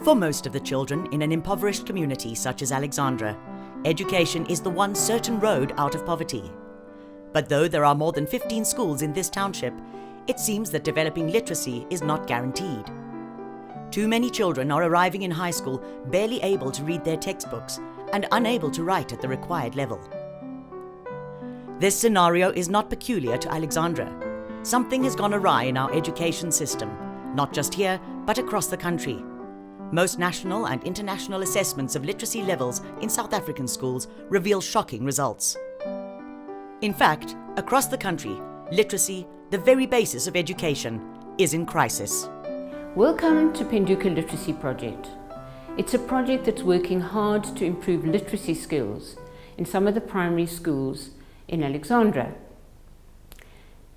For most of the children in an impoverished community such as Alexandria, education is the one certain road out of poverty. But though there are more than 15 schools in this township, it seems that developing literacy is not guaranteed. Too many children are arriving in high school barely able to read their textbooks and unable to write at the required level. This scenario is not peculiar to Alexandria. Something has gone awry in our education system, not just here, but across the country. Most national and international assessments of literacy levels in South African schools reveal shocking results. In fact, across the country, literacy, the very basis of education, is in crisis. Welcome to Phenduka Literacy Project. It's a project that's working hard to improve literacy skills in some of the primary schools in Alexandria.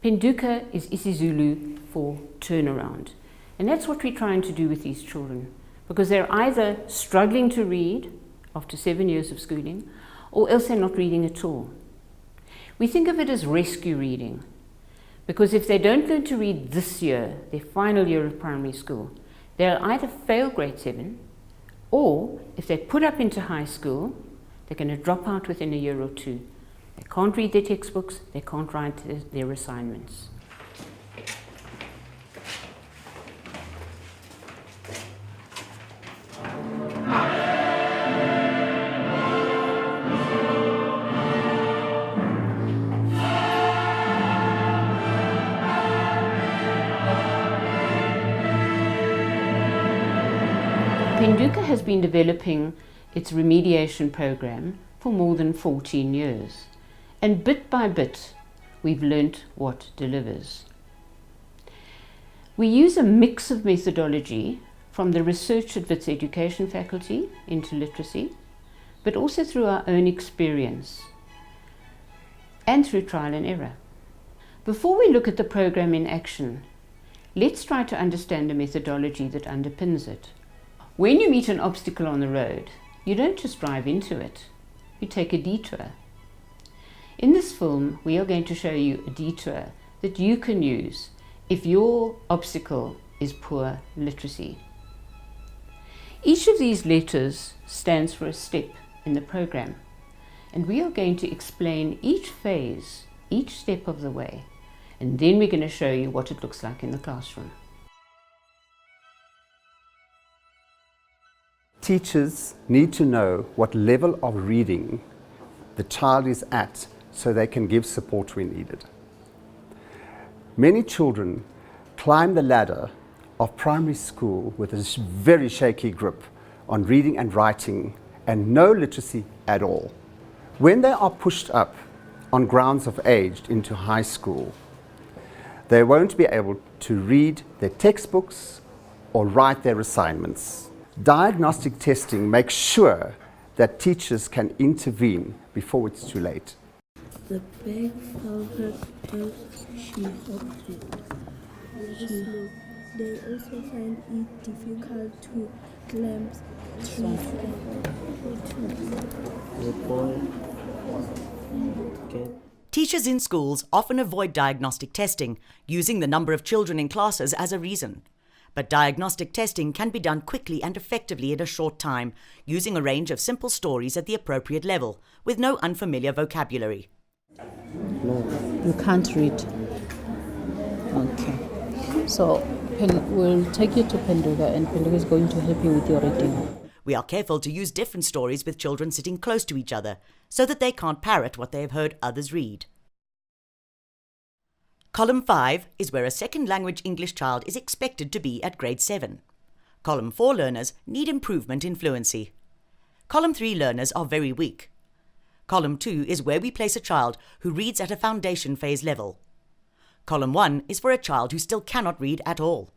Phenduka is isiZulu for turnaround, and that's what we're trying to do with these children, because they're either struggling to read after 7 years of schooling, or else they're not reading at all. We think of it as rescue reading, because if they don't learn to read this year, their final year of primary school, they'll either fail grade 7, or if they're put up into high school, they're going to drop out within a year or two. They can't read their textbooks, they can't write their assignments. Phenduka has been developing its remediation program for more than 14 years, and bit by bit we've learnt what delivers. We use a mix of methodology from the research at Wits Education faculty into literacy, but also through our own experience and through trial and error. Before we look at the program in action, let's try to understand the methodology that underpins it. When you meet an obstacle on the road, you don't just drive into it, you take a detour. In this film, we are going to show you a detour that you can use if your obstacle is poor literacy. Each of these letters stands for a step in the program, and we are going to explain each phase, each step of the way, and then we're going to show you what it looks like in the classroom. Teachers need to know what level of reading the child is at so they can give support when needed. Many children climb the ladder of primary school with a very shaky grip on reading and writing and no literacy at all. When they are pushed up on grounds of age into high school, they won't be able to read their textbooks or write their assignments. Diagnostic testing makes sure that teachers can intervene before it's too late. The bag fell as she hoped it. They also find it difficult to climb trees. Teachers in schools often avoid diagnostic testing, using the number of children in classes as a reason. But diagnostic testing can be done quickly and effectively in a short time, using a range of simple stories at the appropriate level, with no unfamiliar vocabulary. No, you can't read. Okay. So we'll take you to Phenduka, and Phenduka is going to help you with your reading. We are careful to use different stories with children sitting close to each other, so that they can't parrot what they have heard others read. Column 5 is where a second language English child is expected to be at grade 7. Column 4 learners need improvement in fluency. Column 3 learners are very weak. Column 2 is where we place a child who reads at a foundation phase level. Column 1 is for a child who still cannot read at all.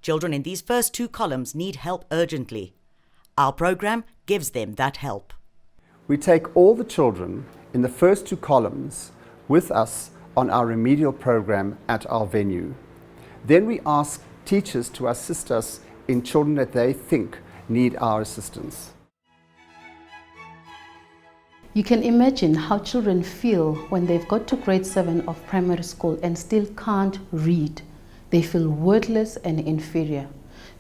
Children in these first two columns need help urgently. Our program gives them that help. We take all the children in the first two columns with us on our remedial program at our venue. Then we ask teachers to assist us in children that they think need our assistance. You can imagine how children feel when they've got to grade 7 of primary school and still can't read. They feel wordless and inferior.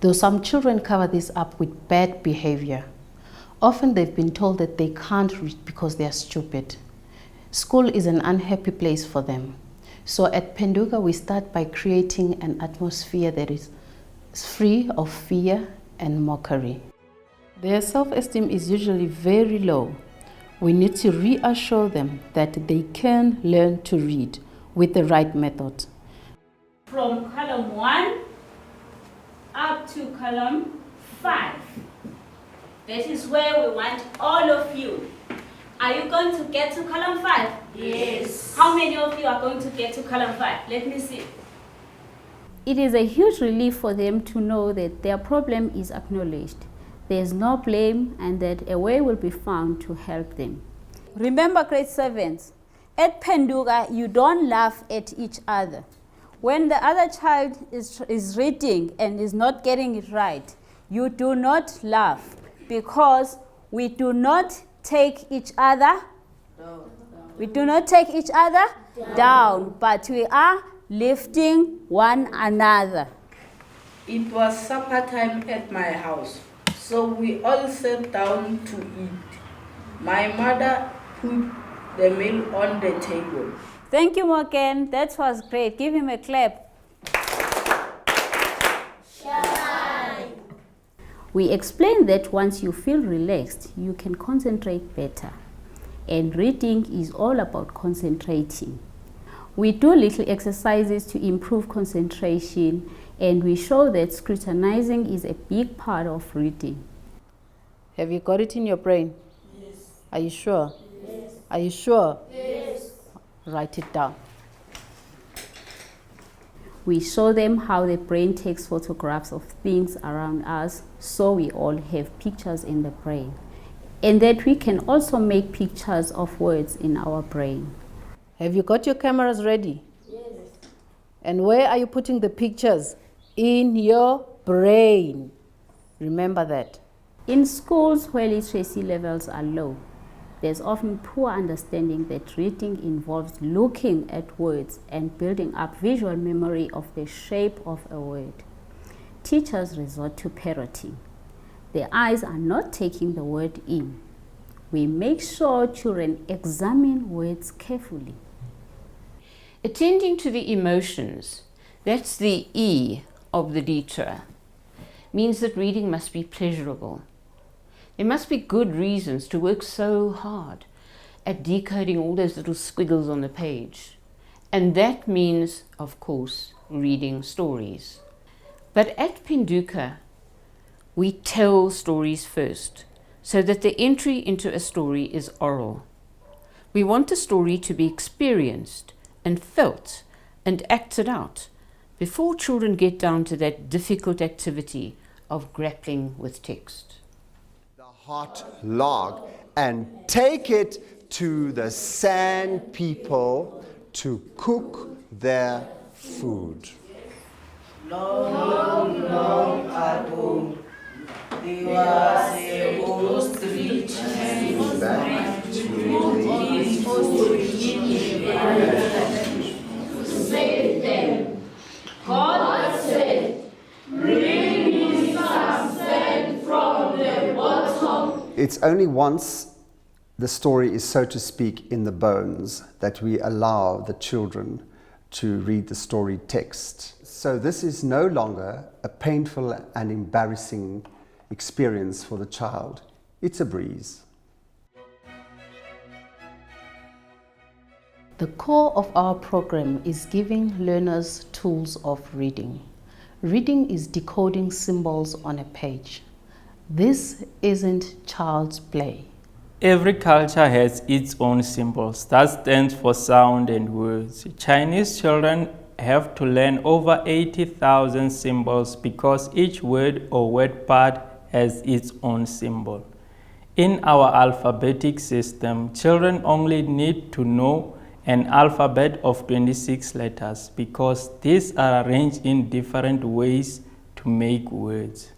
Though some children cover this up with bad behavior. Often they've been told that they can't read because they are stupid. School is an unhappy place for them. So at Phenduka, we start by creating an atmosphere that is free of fear and mockery. Their self-esteem is usually very low. We need to reassure them that they can learn to read with the right method. From column 1 up to column 5. That is where we want all of you. Are you going to get to column 5? Yes. How many of you are going to get to column 5? Let me see. It is a huge relief for them to know that their problem is acknowledged. There is no blame and that a way will be found to help them. Remember, grade 7s, at Phenduka, you don't laugh at each other. When the other child is reading and is not getting it right, you do not laugh because we do not take each other down, but we are lifting one another. It was supper time at my house, so we all sat down to eat. My mother put the meal on the table. Thank you, Morgan. That was great. Give him a clap. We explain that once you feel relaxed, you can concentrate better. And reading is all about concentrating. We do little exercises to improve concentration, and we show that scrutinizing is a big part of reading. Have you got it in your brain? Yes. Are you sure? Yes. Are you sure? Yes. Write it down. We show them how the brain takes photographs of things around us, so we all have pictures in the brain. And that we can also make pictures of words in our brain. Have you got your cameras ready? Yes. And where are you putting the pictures? In your brain. Remember that. In schools where literacy levels are low, there's often poor understanding that reading involves looking at words and building up visual memory of the shape of a word. Teachers resort to parroting. Their eyes are not taking the word in. We make sure children examine words carefully. Attending to the emotions, that's the E of the detour, means that reading must be pleasurable. There must be good reasons to work so hard at decoding all those little squiggles on the page. And that means, of course, reading stories. But at Phenduka, we tell stories first, so that the entry into a story is oral. We want a story to be experienced and felt and acted out before children get down to that difficult activity of grappling with text. Hot log and take it to the sand people to cook their food. Long, long ago, there was a old street and back to this save them. God said, bring me some sand from the bottom. It's only once the story is, so to speak, in the bones that we allow the children to read the story text. So this is no longer a painful and embarrassing experience for the child. It's a breeze. The core of our program is giving learners tools of reading. Reading is decoding symbols on a page. This isn't child's play. Every culture has its own symbols that stands for sound and words. Chinese children have to learn over 80,000 symbols because each word or word part has its own symbol. In our alphabetic system, children only need to know an alphabet of 26 letters because these are arranged in different ways to make words.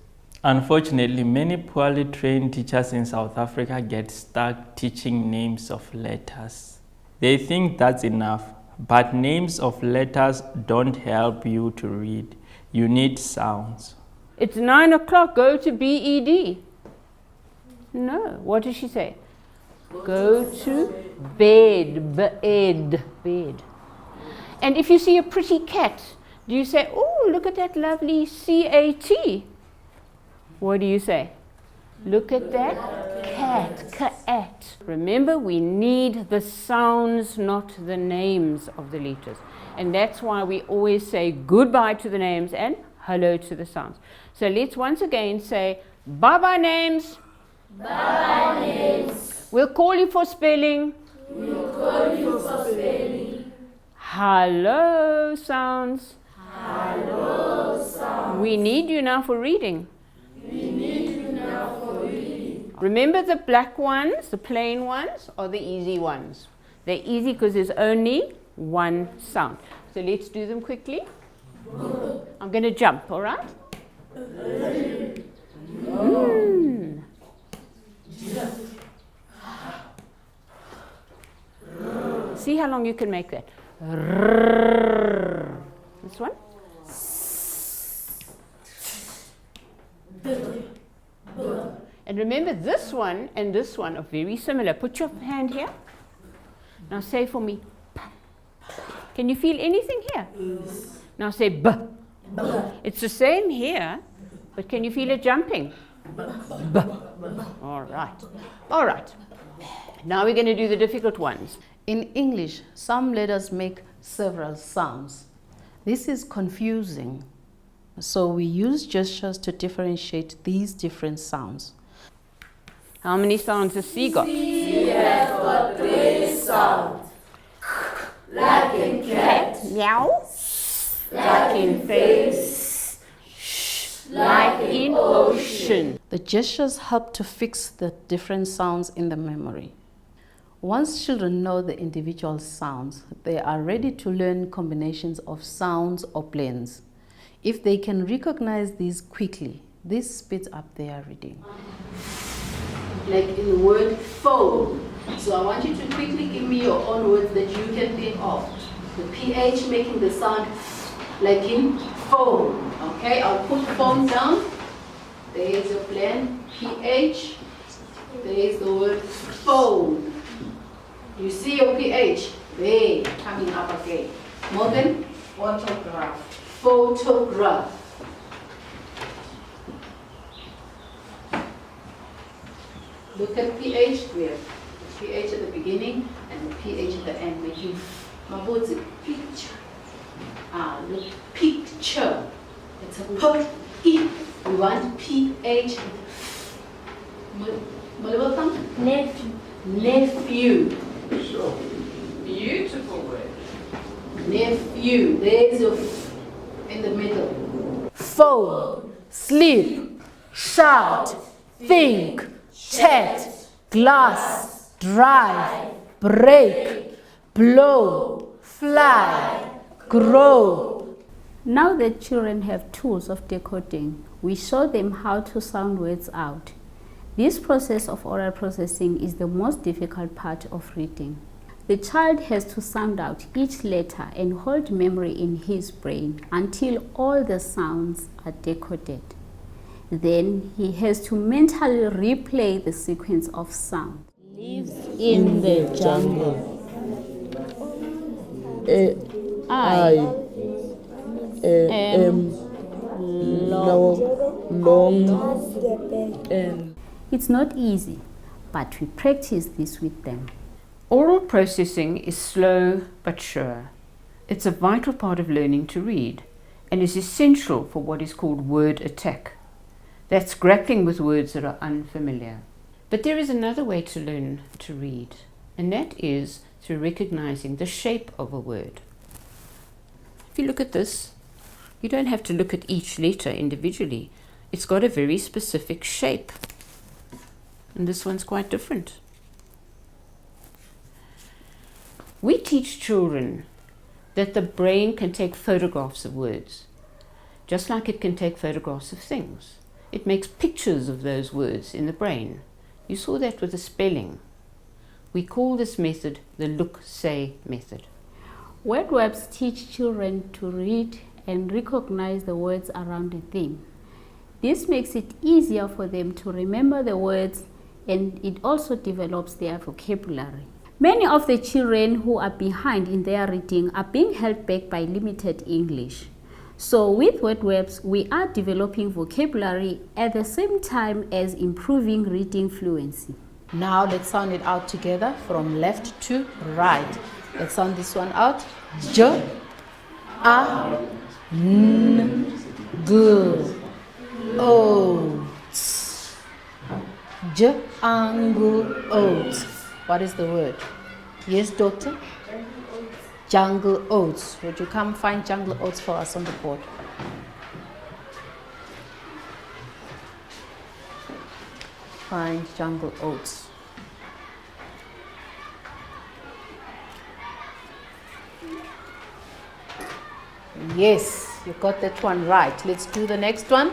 Unfortunately, many poorly trained teachers in South Africa get stuck teaching names of letters. They think that's enough, but names of letters don't help you to read. You need sounds. It's 9 o'clock, go to bed. No, what does she say? Go to bed, bed. And if you see a pretty cat, do you say, oh, look at that lovely cat? What do you say? Look at that cat, cat. Remember, we need the sounds, not the names of the letters. And that's why we always say goodbye to the names and hello to the sounds. So let's once again say, bye-bye names. Bye names. We'll call you for spelling. We'll call you for spelling. Hello sounds. Hello sounds. We need you now for reading. We need you now for reading. Remember, the black ones, the plain ones, are the easy ones. They're easy because there's only one sound. So let's do them quickly. I'm going to jump, all right? See how long you can make that. This one. And remember, this one and this one are very similar. Put your hand here. Now say for me. Can you feel anything here? Yes. Now say b. It's the same here, but can you feel it jumping? B. All right. All right. Now we're going to do the difficult ones. In English, some letters make several sounds. This is confusing. So we use gestures to differentiate these different sounds. How many sounds has C got? C has got 3 sounds. Like in cat. Meow. Like in face. Like in ocean. The gestures help to fix the different sounds in the memory. Once children know the individual sounds, they are ready to learn combinations of sounds or blends. If they can recognize these quickly, this speeds up their reading. Like in the word phone. So I want you to quickly give me your own words that you can think of. The PH making the sound like in phone. Okay, I'll put phone down. There is a blend, PH. There is the word phone. You see your PH, there, coming up again. Morgan? Photograph. Photograph. Look at PH, we have the PH at the beginning and the PH at the end, making Mabudzi, picture. Look, picture. It's a P. We want PH. Nephew. Nephew. Sure. Beautiful word. Nephew. There's a F in the middle. Phone, sleep, shout, think, chat, glass, drive, break, blow, fly, grow. Now that children have tools of decoding, we show them how to sound words out. This process of oral processing is the most difficult part of reading. The child has to sound out each letter and hold memory in his brain until all the sounds are decoded. Then he has to mentally replay the sequence of sound. Lives in the jungle. I am long and It's not easy, but we practice this with them. Oral processing is slow but sure. It's a vital part of learning to read and is essential for what is called word attack. That's grappling with words that are unfamiliar. But there is another way to learn to read, and that is through recognizing the shape of a word. If you look at this, you don't have to look at each letter individually. It's got a very specific shape. And this one's quite different. We teach children that the brain can take photographs of words, just like it can take photographs of things. It makes pictures of those words in the brain. You saw that with the spelling. We call this method the look-say method. Word webs teach children to read and recognize the words around a theme. This makes it easier for them to remember the words, and it also develops their vocabulary. Many of the children who are behind in their reading are being held back by limited English. So with word webs, we are developing vocabulary at the same time as improving reading fluency. Now let's sound it out together from left to right. Let's sound this one out. J, A, N, G, O, T. J, angle, oats. What is the word? Yes, doctor? Jungle oats. Would you come find jungle oats for us on the board? Find jungle oats. Yes, you got that one right. Let's do the next one.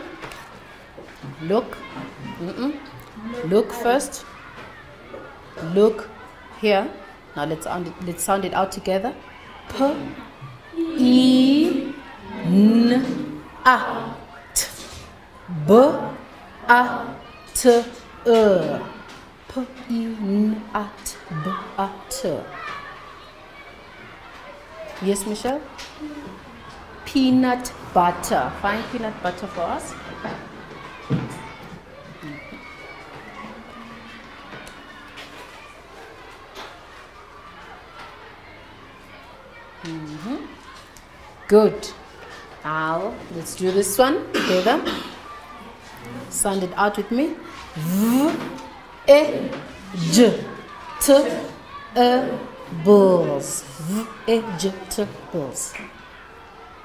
Look. Look first. Look here. Now let's sound it out together. P, I, N, A, T. B, A, T, E. P, I, N, A, T, B, A, T. Yes, Michelle? Peanut butter. Find peanut butter for us. Good. Now let's do this one together. Sound it out with me. V, E, J, T, E, bulls. V, E, J, T, bulls.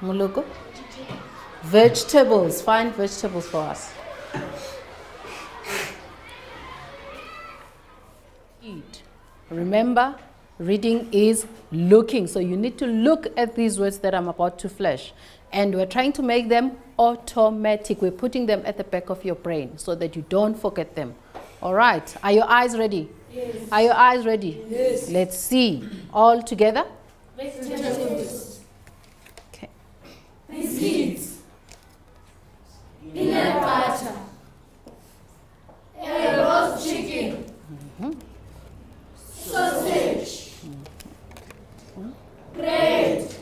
Muloko. Vegetables. Find vegetables for us. Eat. Remember, reading is looking. So you need to look at these words that I'm about to flash. And we're trying to make them automatic. We're putting them at the back of your brain so that you don't forget them. All right. Are your eyes ready? Yes. Are your eyes ready? Yes. Let's see. All together? Vegetables. Okay. Biscuits. Peanut butter. A roast chicken. Sausage. Bread.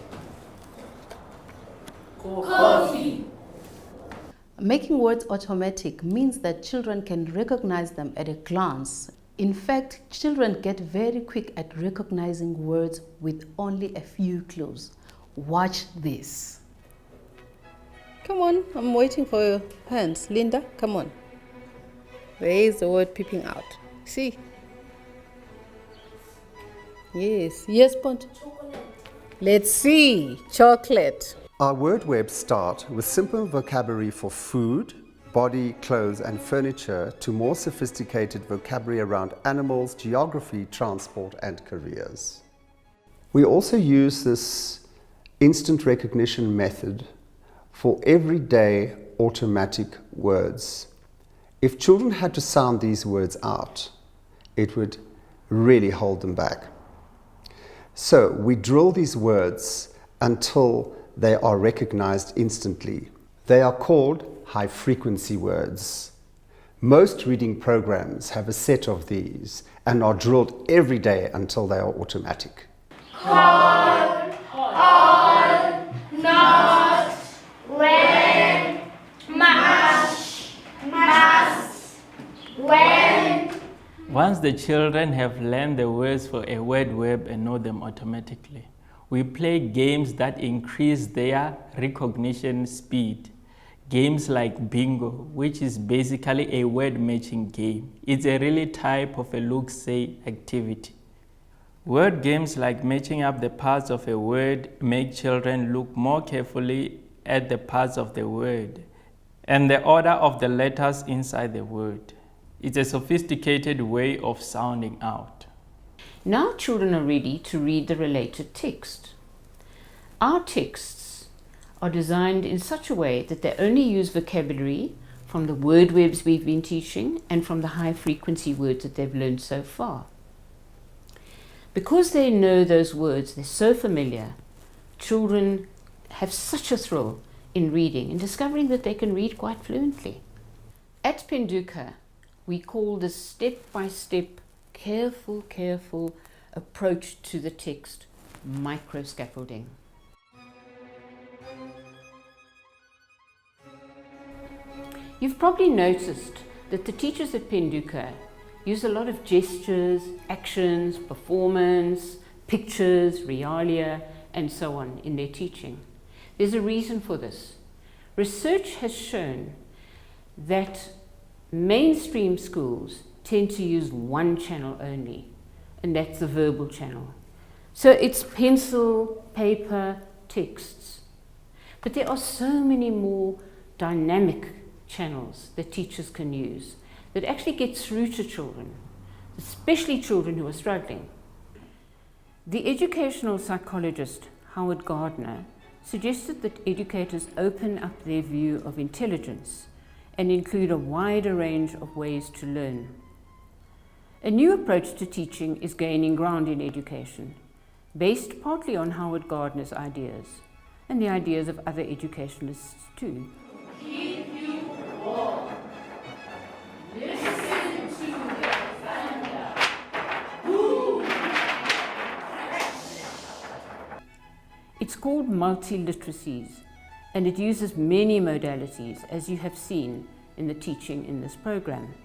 Coffee. Making words automatic means that children can recognize them at a glance. In fact, children get very quick at recognizing words with only a few clues. Watch this. Come on, I'm waiting for your hands. Linda, come on. There is the word peeping out. See? Yes, yes, Pont. Let's see. Chocolate. Our word webs start with simple vocabulary for food, body, clothes and furniture to more sophisticated vocabulary around animals, geography, transport and careers. We also use this instant recognition method for everyday automatic words. If children had to sound these words out, it would really hold them back. So we drill these words until they are recognized instantly. They are called high-frequency words. Most reading programs have a set of these and are drilled every day until they are automatic. Call, all, not, when, must, when. Once the children have learned the words for a word web and know them automatically, we play games that increase their recognition speed. Games like bingo, which is basically a word matching game. It's a really type of a look-say activity. Word games like matching up the parts of a word make children look more carefully at the parts of the word and the order of the letters inside the word. It's a sophisticated way of sounding out. Now children are ready to read the related text. Our texts are designed in such a way that they only use vocabulary from the word webs we've been teaching and from the high frequency words that they've learned so far. Because they know those words, they're so familiar, children have such a thrill in reading and discovering that they can read quite fluently. At Phenduka, we call this step-by-step, careful approach to the text microscaffolding. You've probably noticed that the teachers at Phenduka use a lot of gestures, actions, performance, pictures, realia, and so on in their teaching. There's a reason for this. Research has shown that mainstream schools tend to use one channel only, and that's the verbal channel. So it's pencil, paper, texts. But there are so many more dynamic channels that teachers can use that actually get through to children, especially children who are struggling. The educational psychologist Howard Gardner suggested that educators open up their view of intelligence and include a wider range of ways to learn. A new approach to teaching is gaining ground in education, based partly on Howard Gardner's ideas and the ideas of other educationalists too. Keep you warm. Listen to the thunder. Boom. It's called multi-literacies, and it uses many modalities, as you have seen in the teaching in this program.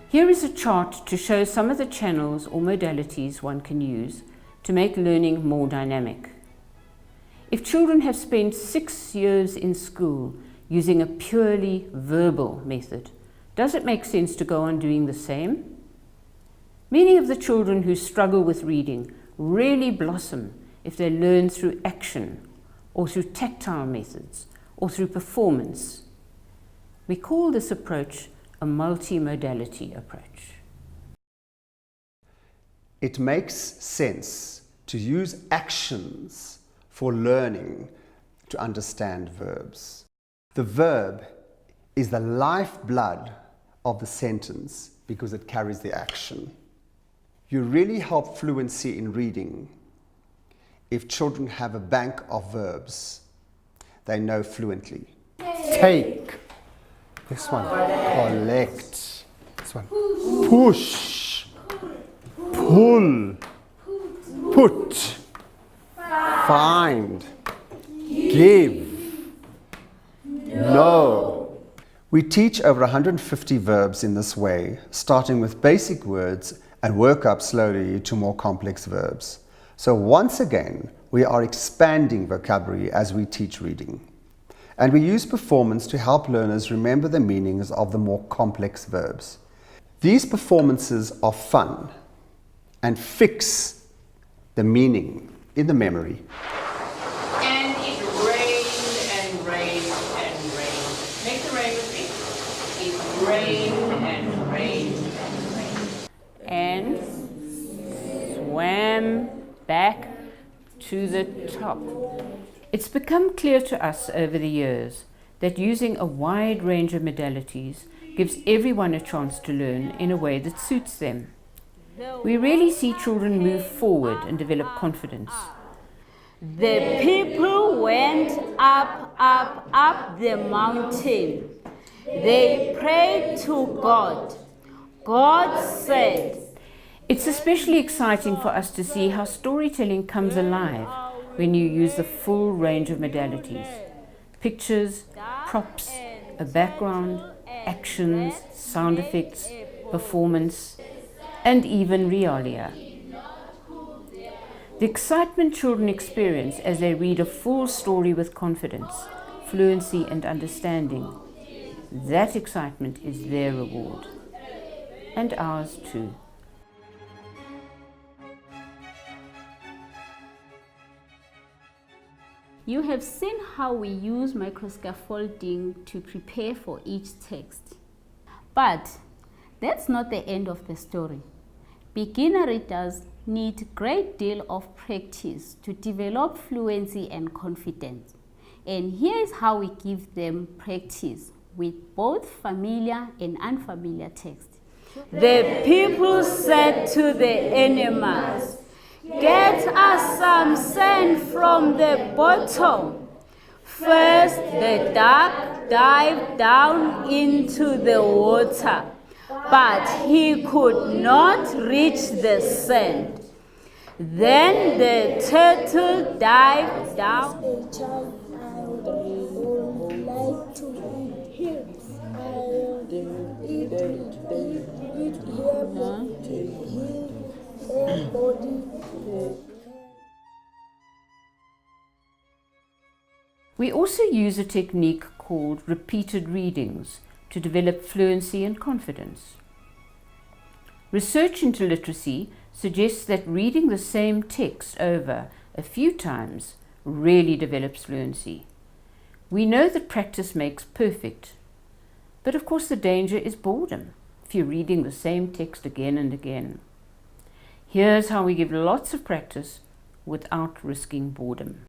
Here is a chart to show some of the channels or modalities one can use to make learning more dynamic. If children have spent 6 years in school using a purely verbal method, does it make sense to go on doing the same? Many of the children who struggle with reading really blossom if they learn through action or through tactile methods or through performance. We call this approach a multimodality approach. It makes sense to use actions for learning to understand verbs. The verb is the lifeblood of the sentence because it carries the action. You really help fluency in reading if children have a bank of verbs they know fluently. Take. This one. Collect. This one. Push. Pull. Put. Find. Give. Know. We teach over 150 verbs in this way, starting with basic words and work up slowly to more complex verbs. So once again, we are expanding vocabulary as we teach reading. And we use performance to help learners remember the meanings of the more complex verbs. These performances are fun and fix the meaning in the memory. And it rained and rained and rained. Make the rain with me. It rained and rained and rained. And swam back to the top. It's become clear to us over the years that using a wide range of modalities gives everyone a chance to learn in a way that suits them. We really see children move forward and develop confidence. The people went up the mountain. They prayed to God. God said. It's especially exciting for us to see how storytelling comes alive when you use the full range of modalities. Pictures, props, a background, actions, sound effects, performance, and even realia. The excitement children experience as they read a full story with confidence, fluency and understanding, that excitement is their reward. And ours too. You have seen how we use microscaffolding to prepare for each text. But that's not the end of the story. Beginner readers need a great deal of practice to develop fluency and confidence. And here is how we give them practice with both familiar and unfamiliar text. The people said to the animals, "Get us some sand from the bottom." First, the duck dived down into the water, but he could not reach the sand. Then the turtle dived down. A child I would like to eat him. Eat her body. We also use a technique called repeated readings to develop fluency and confidence. Research into literacy suggests that reading the same text over a few times really develops fluency. We know that practice makes perfect, but of course the danger is boredom if you're reading the same text again and again. Here's how we give lots of practice without risking boredom.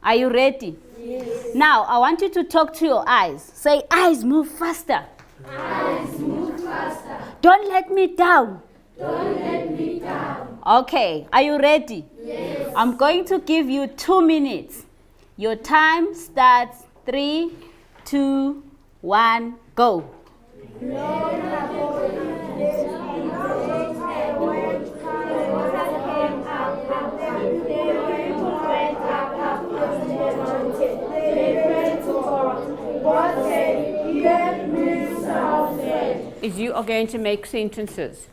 Are you ready? Yes. Now, I want you to talk to your eyes. Say, "Eyes, move faster." Eyes, move faster. Don't let me down. Don't let me down. Okay, are you ready? Yes. I'm going to give you 2 minutes. Your time starts 3, 2, 1, go. Is you are going to make sentences,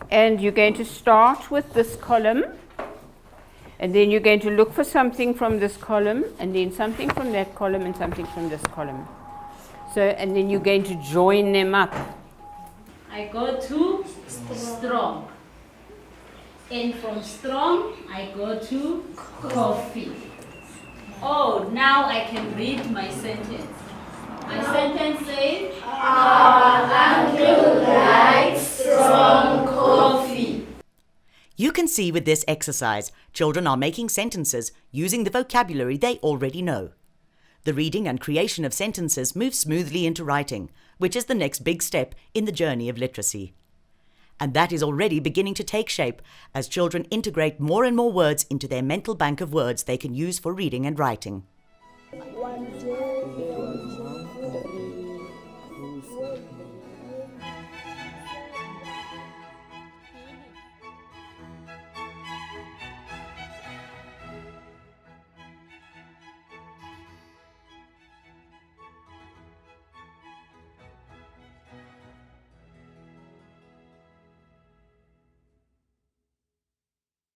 and you're going to start with this column, and then you're going to look for something from this column, and then something from that column, and something from this column. So, and then you're going to join them up. I go to strong. And from strong, I go to coffee. Oh, now I can read my sentence. My sentence says, Our uncle likes strong coffee. You can see with this exercise, children are making sentences using the vocabulary they already know. The reading and creation of sentences moves smoothly into writing, which is the next big step in the journey of literacy. And that is already beginning to take shape as children integrate more and more words into their mental bank of words they can use for reading and writing. One day